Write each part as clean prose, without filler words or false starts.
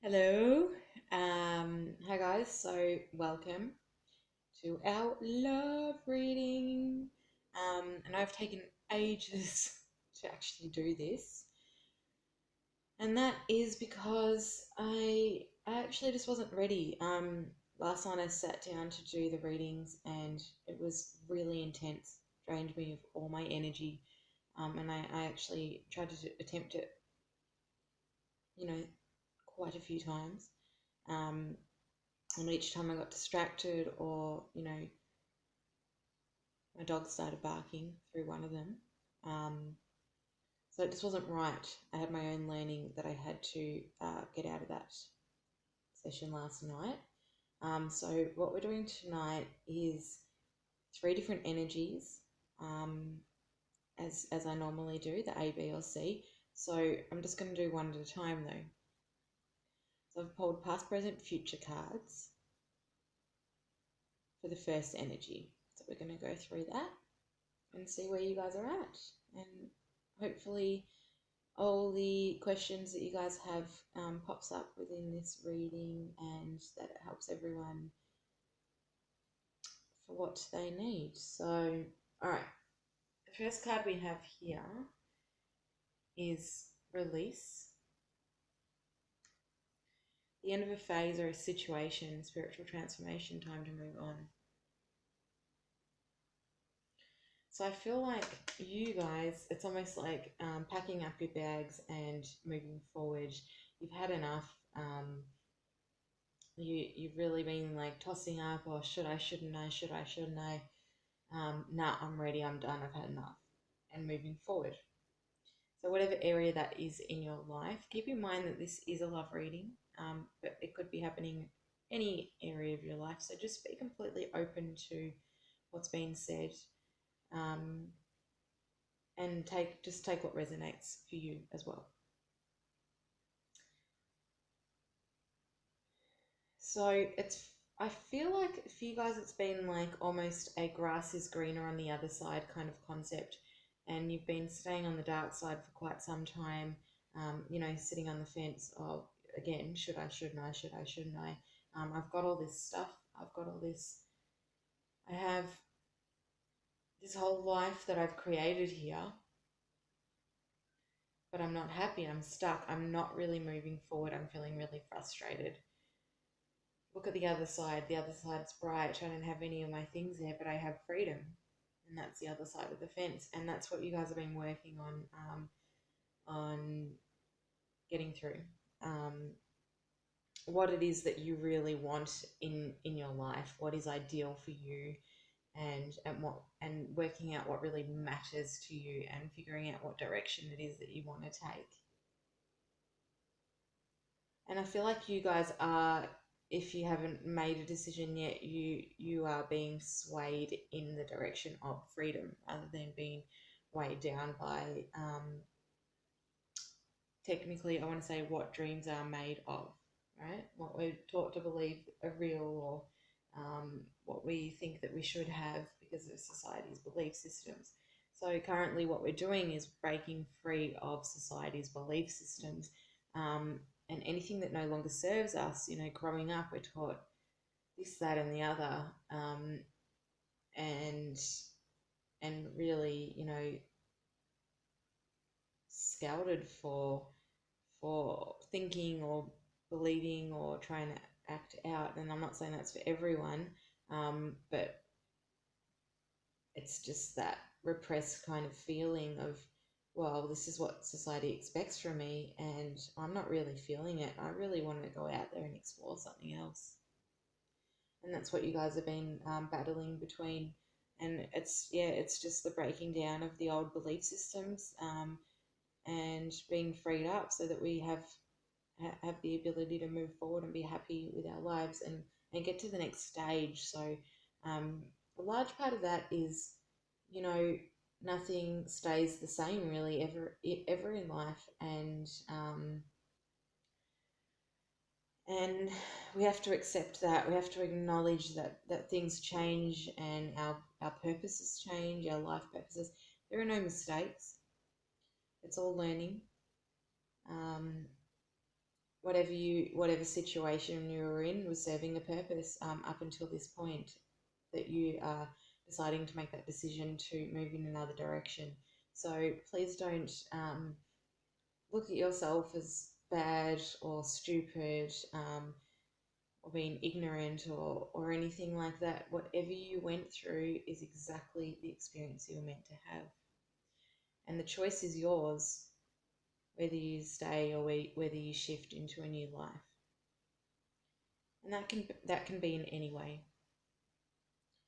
Hello. Hi guys. So welcome to our love reading. And I've taken ages to actually do this, and that is because I actually just wasn't ready. Last night I sat down to do the readings, and it was really intense. Drained me of all my energy. And I actually tried to attempt it, quite a few times. Um, and each time I got distracted or, my dog started barking through one of them. Um, so it just wasn't right. I had my own learning that I had to get out of that session last night. So what we're doing tonight is three different energies, um, as I normally do, the A, B, or C. So I'm just going to do one at a time though. So I've pulled past, present, future cards for the first energy. So we're going to go through that and see where you guys are at. And hopefully, all the questions that you guys have pops up within this reading, and that it helps everyone for what they need. So, all right, the first card we have here is release. The end of a phase or a situation, spiritual transformation, time to move on. So I feel like you guys, it's almost like packing up your bags and moving forward. You've had enough. You've really been like tossing up, or should I, shouldn't I, should I, shouldn't I? Nah, I'm ready. I'm done. I've had enough, and moving forward. So whatever area that is in your life, keep in mind that this is a love reading, but it could be happening any area of your life. So just be completely open to what's being said. Um, and take what resonates for you as well. So I feel like for you guys it's been like almost a grass is greener on the other side kind of concept, and you've been staying on the dark side for quite some time. Sitting on the fence of, again, should I, shouldn't I, should I, shouldn't I? I've got all this stuff. I've got all this. I have this whole life that I've created here, but I'm not happy. I'm stuck. I'm not really moving forward. I'm feeling really frustrated. Look at the other side. The other side's bright. I don't have any of my things there, but I have freedom. And that's the other side of the fence. And that's what you guys have been working on getting through. Um, what it is that you really want in your life, what is ideal for you, and working out what really matters to you, and figuring out what direction it is that you want to take. And I feel like you guys are, if you haven't made a decision yet, you are being swayed in the direction of freedom rather than being weighed down by, technically, I want to say, what dreams are made of, right? What we're taught to believe are real, or what we think that we should have because of society's belief systems. So currently what we're doing is breaking free of society's belief systems, and anything that no longer serves us. Growing up, we're taught this, that, and the other, and really, scouted for thinking or believing or trying to act out. And I'm not saying that's for everyone, but it's just that repressed kind of feeling of, well, this is what society expects from me, and I'm not really feeling it. I really want to go out there and explore something else. And that's what you guys have been battling between. And it's just the breaking down of the old belief systems, and being freed up so that we have the ability to move forward and be happy with our lives, and get to the next stage. So a large part of that is, you know, nothing stays the same really ever in life, and we have to accept that. We have to acknowledge that things change, and our purposes change, our life purposes. There are no mistakes. It's all learning. Um, whatever situation you were in was serving a purpose up until this point that you are deciding to make that decision to move in another direction. So please don't look at yourself as bad or stupid, or being ignorant or anything like that. Whatever you went through is exactly the experience you were meant to have. And the choice is yours, whether you stay or whether you shift into a new life. And that can be in any way.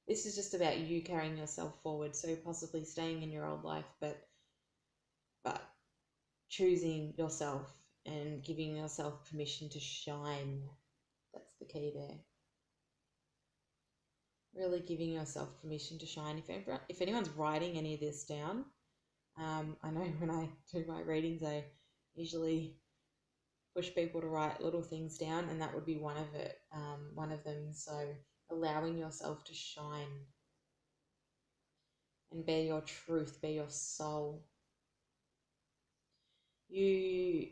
This is just about you carrying yourself forward, so possibly staying in your old life, but choosing yourself and giving yourself permission to shine. That's the key there. Really giving yourself permission to shine. If anyone's writing any of this down, I know when I do my readings, I usually push people to write little things down, and that would be one of them. So allowing yourself to shine and bear your truth, bear your soul. You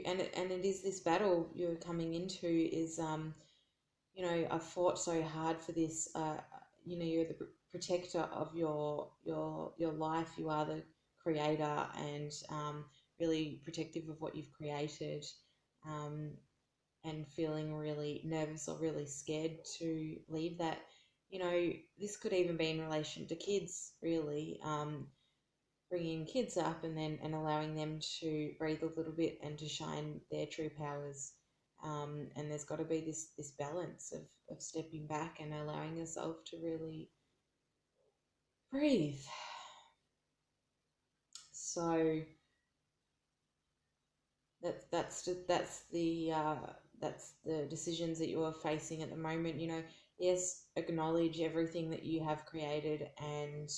and it is this battle you're coming into is I've fought so hard for this. You're the protector of your life. You are the creator, and really protective of what you've created, and feeling really nervous or really scared to leave that. This could even be in relation to kids, really. Bringing kids up and allowing them to breathe a little bit and to shine their true powers. And there's got to be this balance of stepping back and allowing yourself to really breathe. So that's the decisions that you are facing at the moment. Yes, acknowledge everything that you have created and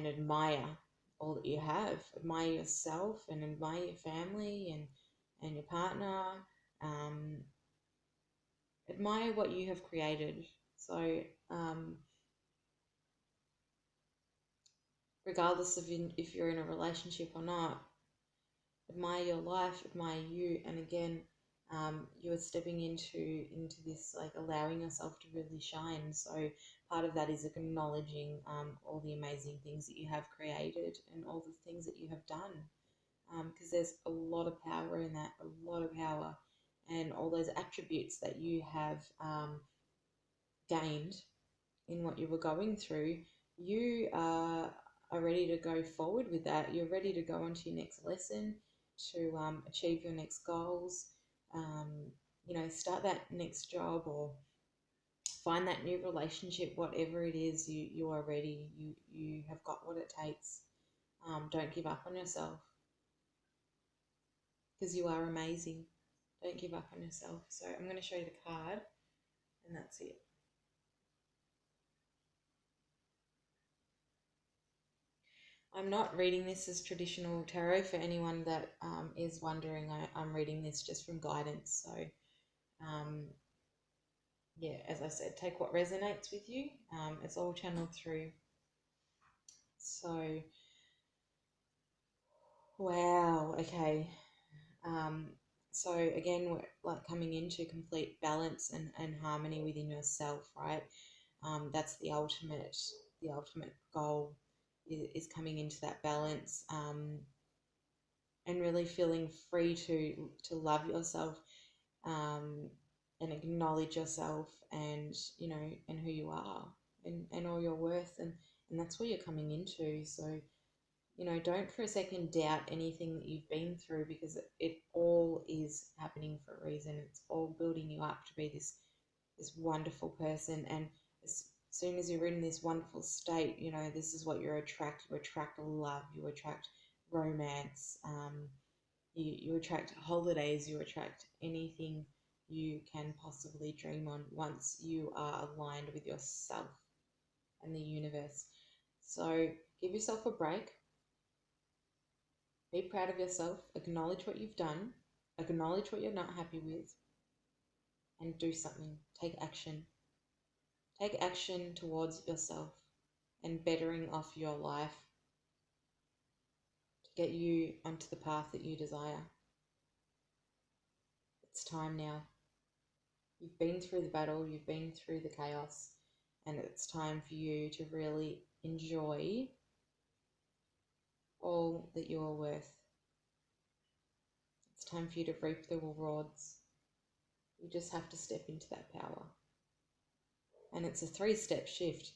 admire all that you have. Admire yourself and admire your family and your partner. Admire what you have created. So regardless of if you're in a relationship or not, admire your life, admire you. And again, you are stepping into this, like, allowing yourself to really shine. So part of that is acknowledging all the amazing things that you have created and all the things that you have done, because there's a lot of power in that, a lot of power, and all those attributes that you have gained in what you were going through. You are ready to go forward with that. You're ready to go on to your next lesson, to achieve your next goals, start that next job or find that new relationship. Whatever it is, you are ready. You have got what it takes. Don't give up on yourself, because you are amazing. Don't give up on yourself. So I'm going to show you the card, and that's it. I'm not reading this as traditional tarot for anyone that is wondering. I'm reading this just from guidance. So, yeah, as I said, take what resonates with you. It's all channeled through. So, wow, okay. So again, we're like coming into complete balance and harmony within yourself, right? That's the ultimate goal is coming into that balance, and really feeling free to love yourself, and acknowledge yourself, and and who you are, and all your worth, and that's what you're coming into. So don't for a second doubt anything that you've been through, because it all is happening for a reason. It's all building you up to be this wonderful person. And as soon as you're in this wonderful state, this is what you attract. You attract love. You attract romance. You attract holidays. You attract anything you can possibly dream on once you are aligned with yourself and the universe. So give yourself a break. Be proud of yourself. Acknowledge what you've done. Acknowledge what you're not happy with. And do something. Take action. Take action towards yourself and bettering off your life. get you onto the path that you desire. It's time now. You've been through the battle, you've been through the chaos, and it's time for you to really enjoy all that you are worth. It's time for you to reap the rewards. You just have to step into that power. And it's a 3-step shift.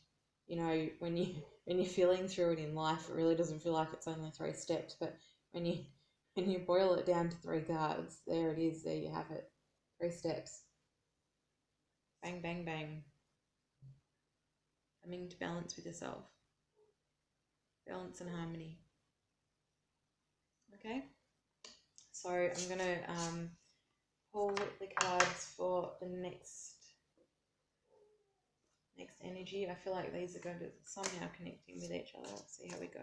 You know, when you're feeling through it in life, it really doesn't feel like it's only 3 steps, but when you boil it down to 3 cards, there it is, there you have it. 3 steps. Bang, bang, bang. Coming to balance with yourself. Balance and harmony. Okay? So I'm going to pull the cards for the next energy. I feel like these are going to somehow connecting with each other. Let's see how we go.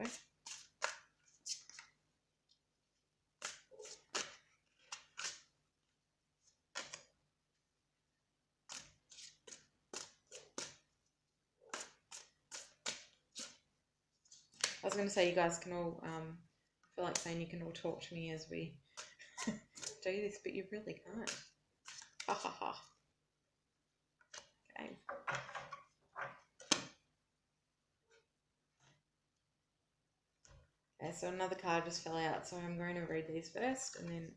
I was going to say you guys can all, I feel like saying you can all talk to me as we do this, but you really can't. Ha ha ha. Okay. Okay, so another card just fell out, so I'm going to read these first, and then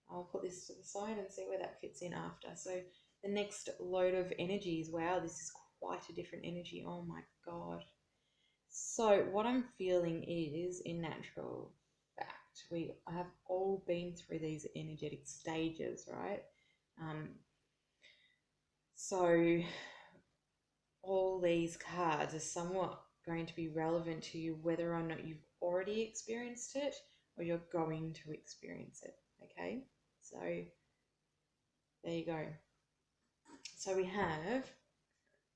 I'll put this to the side and see where that fits in after. So the next load of energies, wow, this is quite a different energy. Oh my God. So what I'm feeling is, in natural fact, we have all been through these energetic stages, right? So all these cards are somewhat going to be relevant to you whether or not you've already experienced it or you're going to experience it, okay? So there you go. So we have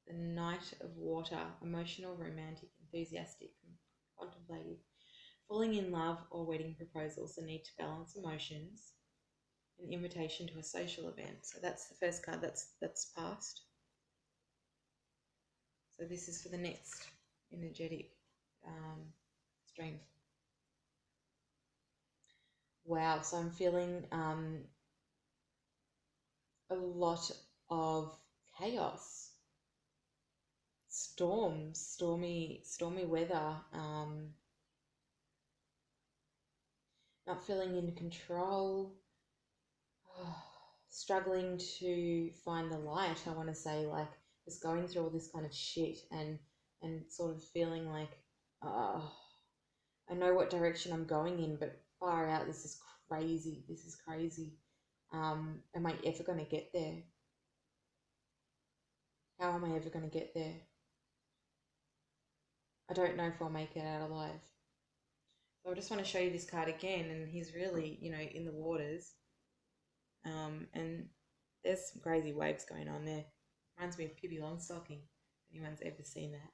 the Knight of Water, emotional, romantic, enthusiastic, contemplative, falling in love or wedding proposals, the need to balance emotions, an invitation to a social event. So that's the first card, that's past. So this is for the next energetic stream. Wow, so I'm feeling a lot of chaos, storms, stormy weather, not feeling in control, struggling to find the light. I want to say, like, just going through all this kind of shit and sort of feeling like, I know what direction I'm going in, but far out, this is crazy. This is crazy. Am I ever going to get there? How am I ever going to get there? I don't know if I'll make it out alive. So I just want to show you this card again, and he's really, you know, in the waters. And there's some crazy waves going on there. Reminds me of Pippi Longstocking, if anyone's ever seen that.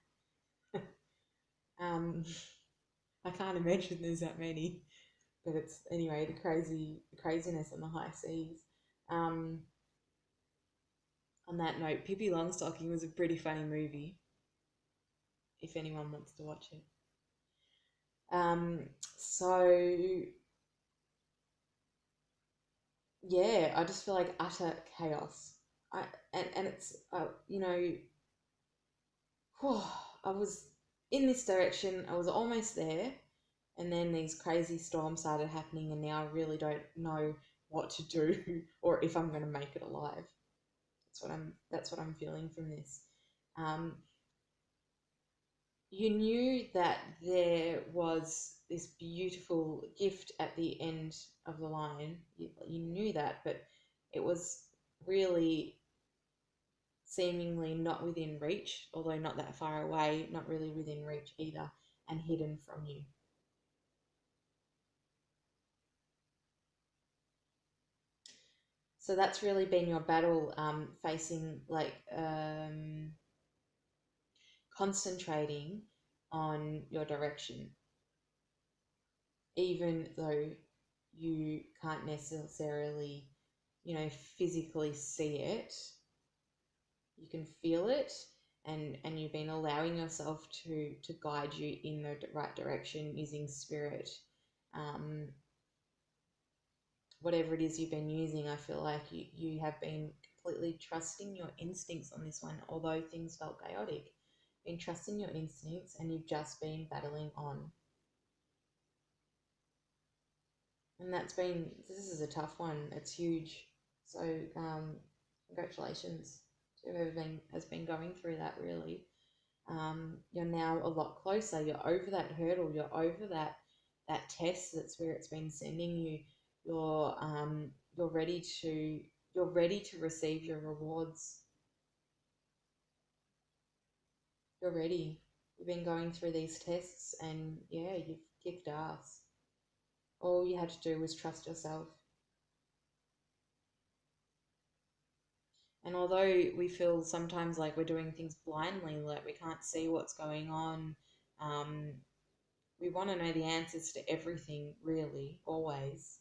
I can't imagine there's that many, but it's, anyway, the craziness on the high seas. On that note, Pippi Longstocking was a pretty funny movie, if anyone wants to watch it. So yeah, I just feel like utter chaos. And it's you know, whew, I was in this direction. I was almost there, and then these crazy storms started happening, and now I really don't know what to do or if I'm going to make it alive. That's what I'm feeling from this. You knew that there was this beautiful gift at the end of the line. You knew that, but it was really seemingly not within reach, although not that far away, not really within reach either, and hidden from you. So that's really been your battle, facing, like, concentrating on your direction, even though you can't necessarily, you know, physically see it. You can feel it, and you've been allowing yourself to guide you in the right direction using spirit, whatever it is you've been using, I feel like you have been completely trusting your instincts on this one, although things felt chaotic. Been trusting your instincts and you've just been battling on. And this is a tough one. It's huge. So, congratulations to whoever has been going through that, really. You're now a lot closer. You're over that hurdle. You're over that test that Spirit's been sending you. You're ready to receive your rewards. You're ready. You've been going through these tests, and yeah, you've kicked ass. All you had to do was trust yourself. And although we feel sometimes like we're doing things blindly, like we can't see what's going on, um, we want to know the answers to everything, really, always,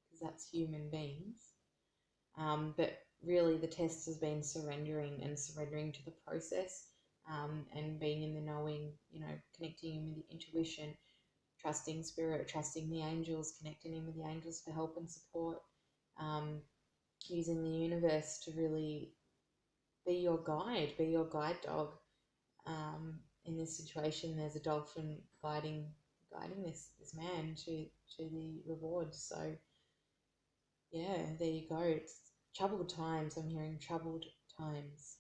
because that's human beings. But really, the test has been surrendering to the process, and being in the knowing, connecting in with the intuition, trusting spirit, trusting the angels, connecting in with the angels for help and support, using the universe to really be your guide dog. In this situation, there's a dolphin guiding this man to the reward. So yeah, there you go. It's troubled times. I'm hearing troubled times,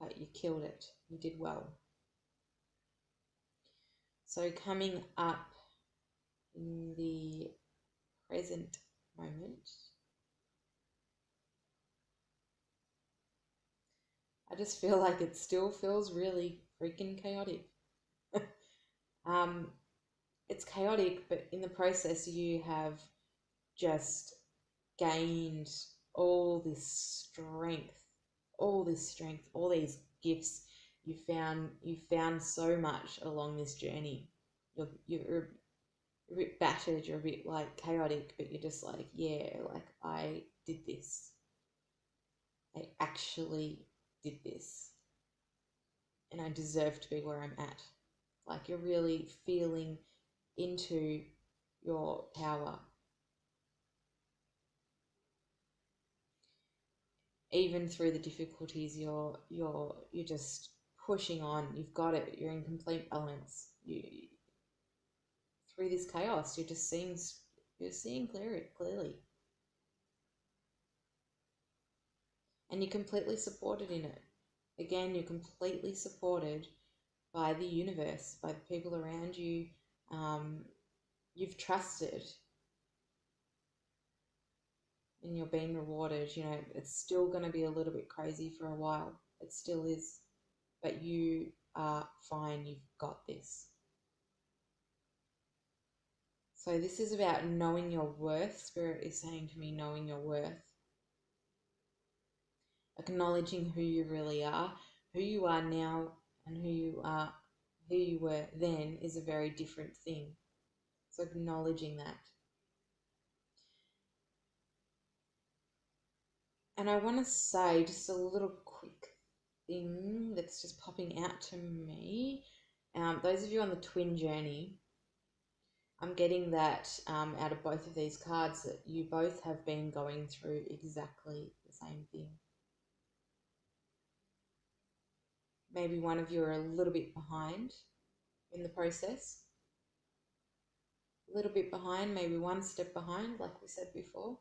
but you killed it. You did well. So coming up in the present moment, I just feel like it still feels really freaking chaotic. um, it's chaotic, but in the process, you have just gained all this strength, all these gifts. You found so much along this journey. You're a bit battered, you're a bit like chaotic, but you're just like, yeah, like I did this. I actually did this. And I deserve to be where I'm at. Like you're really feeling into your power. Even through the difficulties, you're just pushing on. You've got it. You're in complete balance. You through this chaos, you're seeing clearly, and you're completely supported in it. Again, you're completely supported by the universe, by the people around you. Um, you've trusted, and you're being rewarded. It's still going to be a little bit crazy for a while. It still is, but you are fine. You've got this. So this is about knowing your worth. Spirit is saying to me, knowing your worth. Acknowledging who you really are. Who you are now and who you were then is a very different thing. So acknowledging that. And I want to say just a little quick thing that's just popping out to me. Those of you on the twin journey, I'm getting that out of both of these cards that you both have been going through exactly the same thing. Maybe one of you are a little bit behind in the process. A little bit behind, maybe one step behind, like we said before.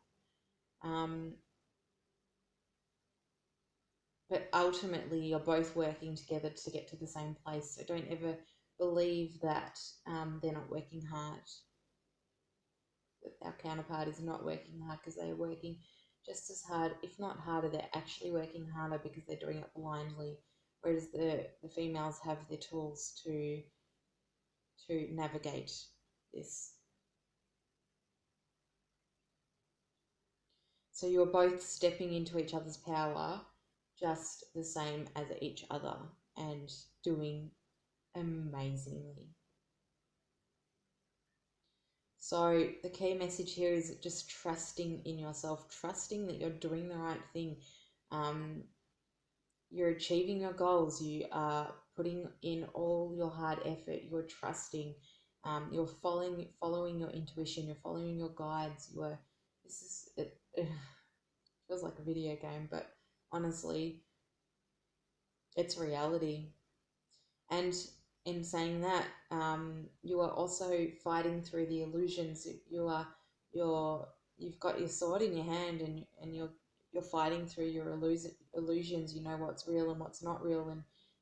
But ultimately, you're both working together to get to the same place. So don't ever believe that they're not working hard. That our counterpart is not working hard, because they are working just as hard, if not harder. They're actually working harder because they're doing it blindly. Whereas the females have the tools to navigate this. So you're both stepping into each other's power just the same as each other and doing amazingly. So the key message here is just trusting in yourself, trusting that you're doing the right thing. You're achieving your goals. You are putting in all your hard effort. You're trusting, You're following your intuition. You're following your guides. This is it feels like a video game, but honestly, it's reality. And in saying that, you are also fighting through the illusions. You're you've got your sword in your hand, and you're fighting through your illusions. You know what's real and what's not real,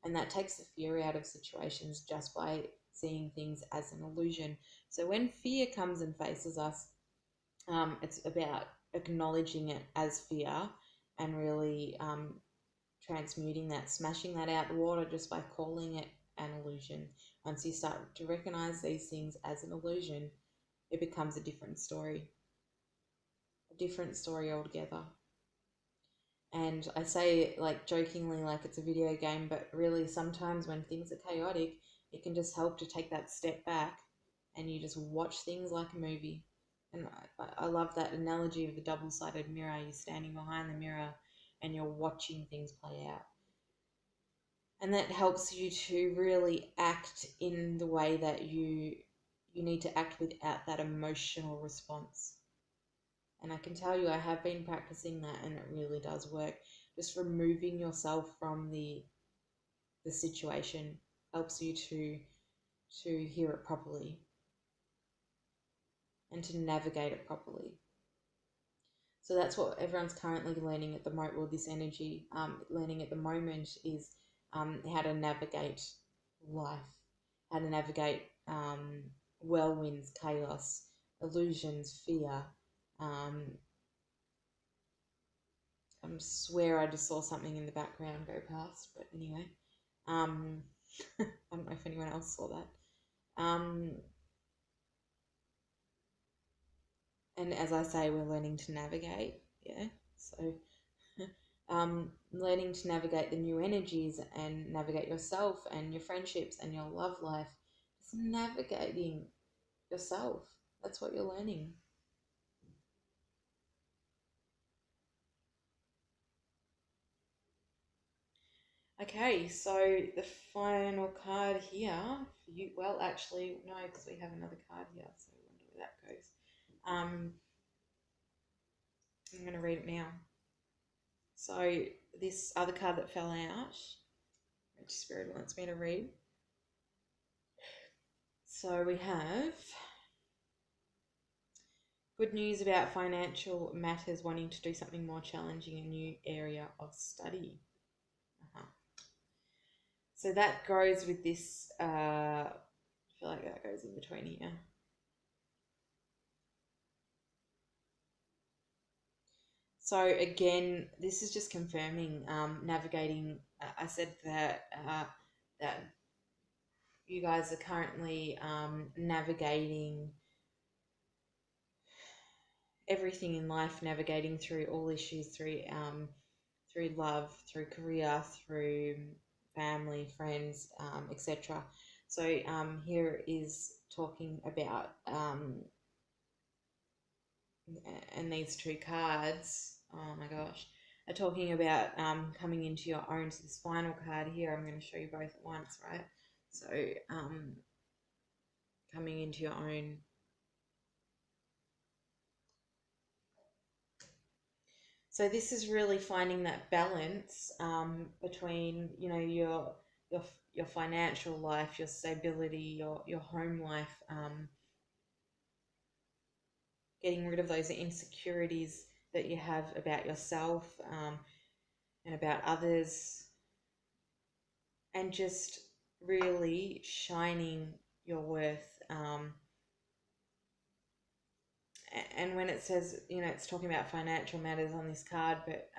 and that takes the fear out of situations just by seeing things as an illusion. So when fear comes and faces us, it's about acknowledging it as fear and really transmuting that, smashing that out the water just by calling it an illusion. Once you start to recognize these things as an illusion, it becomes a different story altogether. And I say it like jokingly, like it's a video game, but really sometimes when things are chaotic, it can just help to take that step back and you just watch things like a movie. And I love that analogy of the double sided mirror. You're standing behind the mirror and you're watching things play out. And that helps you to really act in the way that you need to act without that emotional response. And I can tell you, I have been practicing that, and it really does work. Just removing yourself from the situation helps you to hear it properly and to navigate it properly. So that's what everyone's currently learning at the moment. Well, this energy learning at the moment is how to navigate life, how to navigate whirlwinds, chaos, illusions, fear. I swear I just saw something in the background go past, but anyway, I don't know if anyone else saw that. And as I say, we're learning to navigate, yeah. So, learning to navigate the new energies and navigate yourself and your friendships and your love life. Just navigating yourself. That's what you're learning. Okay, so the final card here for you. Well, actually, no, because we have another card here, so I wonder where that goes. I'm going to read it now. So this other card that fell out, which Spirit wants me to read. So we have good news about financial matters, wanting to do something more challenging, a new area of study. So that goes with this, I feel like that goes in between here. So again, this is just confirming navigating. I said that that you guys are currently navigating everything in life, navigating through all issues, through love, through career, through family, friends, etc. So here is talking about and these two cards, oh my gosh, are talking about coming into your own. So this final card here, I'm going to show you both at once, right? So coming into your own. So this is really finding that balance between, you know, your financial life, your stability, your home life, getting rid of those insecurities that you have about yourself and about others, and just really shining your worth. And when it says, you know, it's talking about financial matters on this card, but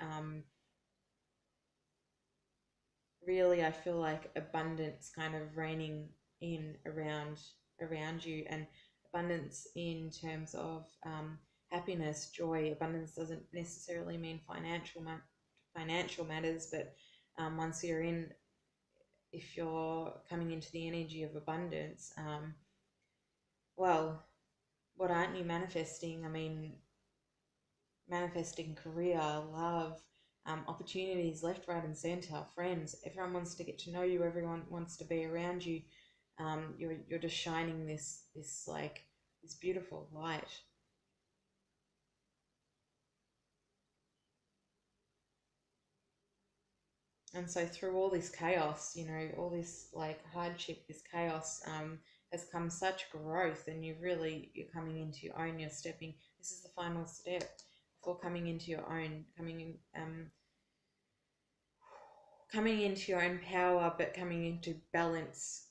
really I feel like abundance kind of reigning in around you, and abundance in terms of happiness, joy. Abundance doesn't necessarily mean financial matters, but once you're in, if you're coming into the energy of abundance, well, what aren't you manifesting? I mean, manifesting career, love, opportunities left, right, and center, friends. Everyone wants to get to know you. Everyone wants to be around you. you're just shining this like this beautiful light. And so through all this chaos, you know, all this like hardship, this chaos, has come such growth, and you're coming into your own. You're stepping. This is the final step for coming into your own, coming into your own power, but coming into balance,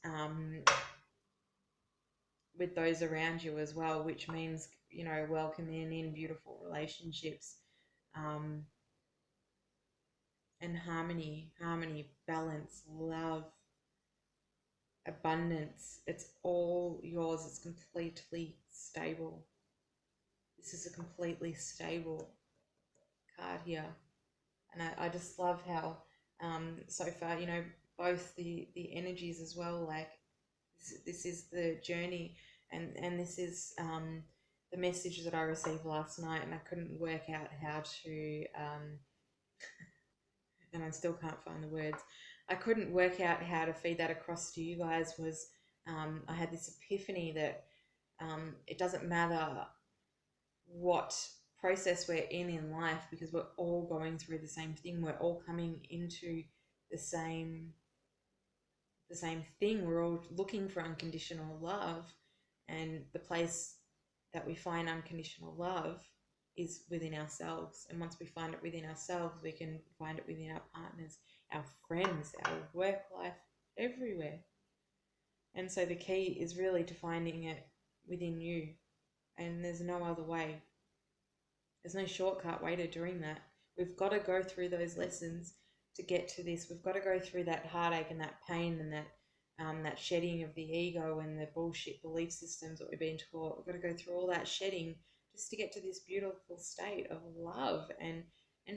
with those around you as well, which means, you know, welcoming in beautiful relationships, um, and harmony, balance, love, abundance. It's all yours. It's completely stable. This is a completely stable card here. And I just love how, so far, you know, both the energies as well, like this is the journey, and this is, the message that I received last night, and I couldn't work out how to, and I still can't find the words. I couldn't work out how to feed that across to you guys. Was, I had this epiphany that, it doesn't matter what process we're in life, because we're all going through the same thing. We're all coming into the same thing. We're all looking for unconditional love, and the place that we find unconditional love is within ourselves. And once we find it within ourselves, we can find it within our partners, our friends, our work life, everywhere. And so the key is really to finding it within you, and there's no other way. There's no shortcut way to doing that. We've got to go through those lessons to get to this. We've got to go through that heartache and that pain and that shedding of the ego and the bullshit belief systems that we've been taught. We've got to go through all that shedding just to get to this beautiful state of love and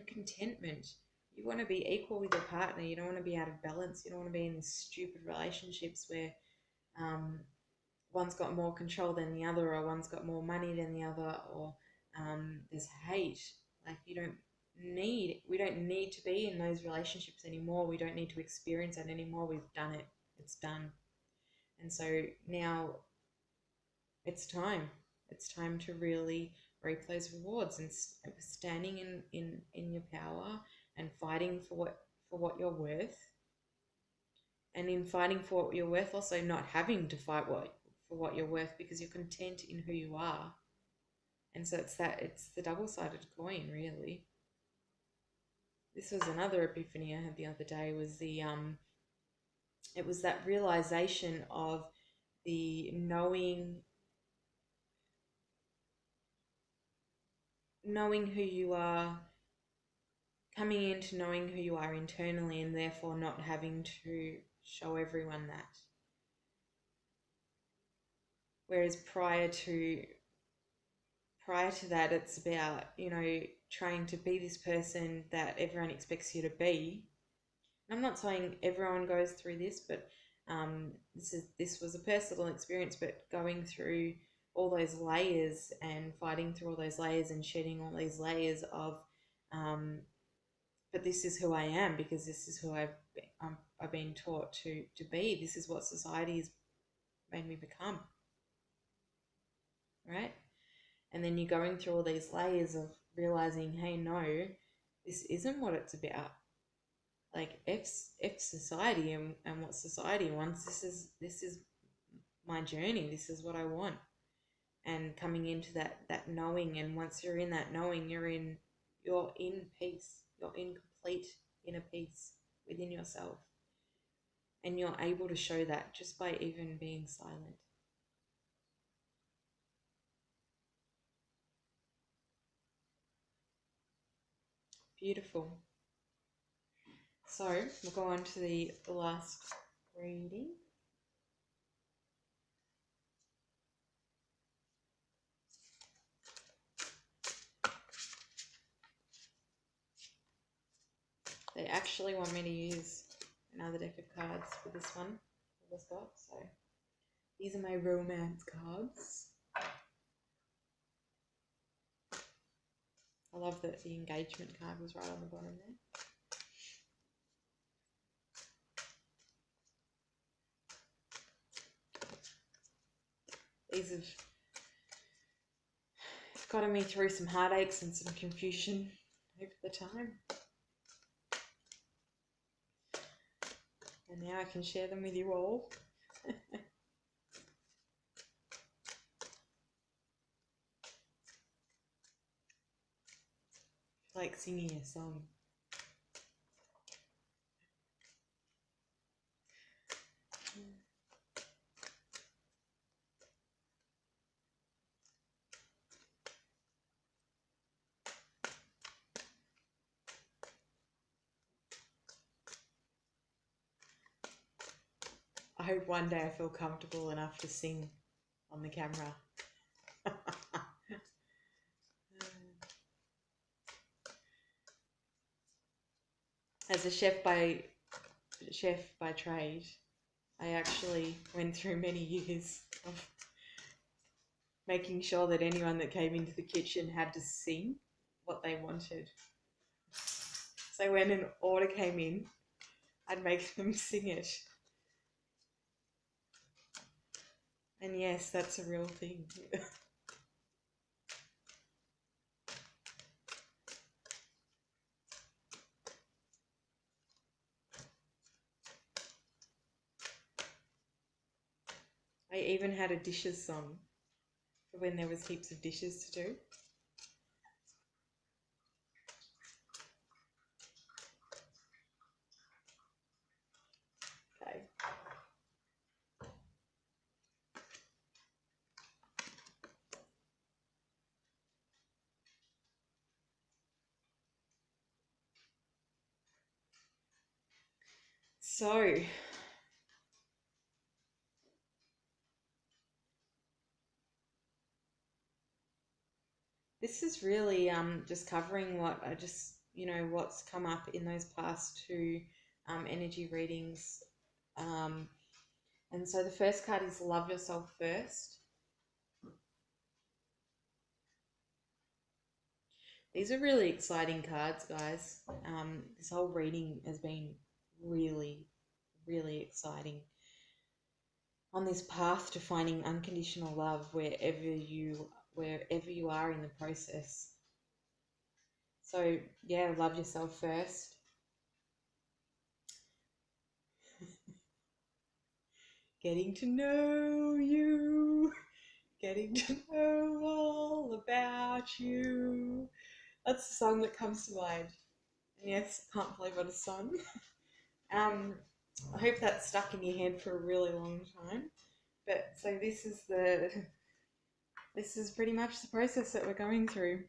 contentment. You want to be equal with your partner. You don't want to be out of balance. You don't want to be in these stupid relationships where, one's got more control than the other, or one's got more money than the other, or, there's hate. Like, we don't need to be in those relationships anymore. We don't need to experience that anymore. We've done it. It's done. And so now it's time. It's time to really reap those rewards and standing in your power and fighting for what you're worth. And in fighting for what you're worth, also not having to fight for what you're worth, because you're content in who you are. And so it's the double-sided coin, really. This was another epiphany I had the other day. Was it was that realization of the knowing who you are, coming into knowing who you are internally, and therefore not having to show everyone that. Whereas prior to that, it's about, you know, trying to be this person that everyone expects you to be. And I'm not saying everyone goes through this, but, this was a personal experience, but going through all those layers and fighting through all those layers and shedding all these layers of, but this is who I am, because this is who I've been taught to be. This is what society has made me become, right? And then you're going through all these layers of realizing, hey, no, this isn't what it's about. Like, F society and what society wants. This is my journey. This is what I want. And coming into that knowing, and once you're in that knowing, you're in peace. You're in complete inner peace within yourself. And you're able to show that just by even being silent. Beautiful. So we'll go on to the last reading. They actually want me to use another deck of cards for this one, for this box. So these are my romance cards. I love that the engagement card was right on the bottom there. These have gotten me through some heartaches and some confusion over the time. And now I can share them with you all. Like singing a song. I hope one day I feel comfortable enough to sing on the camera. As a chef by trade, I actually went through many years of making sure that anyone that came into the kitchen had to sing what they wanted. So when an order came in, I'd make them sing it. And yes, that's a real thing. I even had a dishes song for when there was heaps of dishes to do. Okay. So, this is really just covering what I just, what's come up in those past two energy readings. And so the first card is Love Yourself First. These are really exciting cards, guys. This whole reading has been really, really exciting. On this path to finding unconditional love wherever you are in the process. So yeah, love yourself first. Getting to know you, getting to know all about you. That's the song that comes to mind. And yes, I can't believe what a song. I hope that's stuck in your head for a really long time. But so this is pretty much the process that we're going through.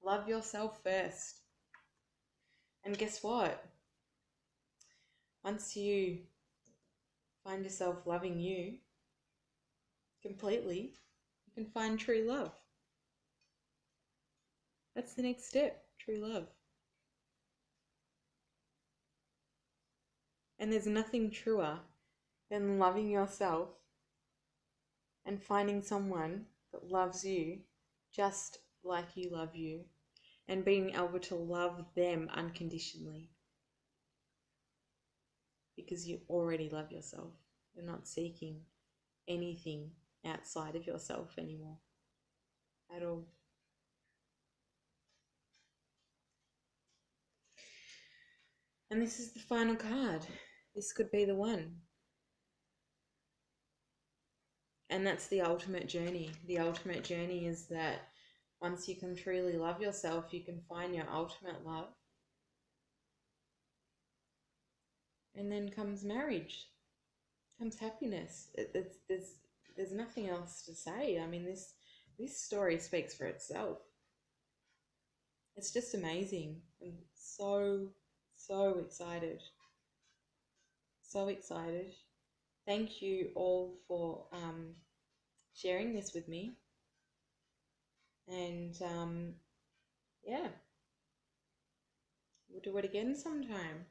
Love yourself first. And guess what? Once you find yourself loving you completely, you can find true love. That's the next step, true love. And there's nothing truer than loving yourself and finding someone that loves you just like you love you and being able to love them unconditionally because you already love yourself. You're not seeking anything outside of yourself anymore at all. And this is the final card. This could be the one. And that's the ultimate journey. The ultimate journey is that once you can truly love yourself, you can find your ultimate love. And then comes marriage, comes happiness. There's nothing else to say. I mean, this story speaks for itself. It's just amazing. I'm so excited. So excited. Thank you all for sharing this with me. And yeah, we'll do it again sometime.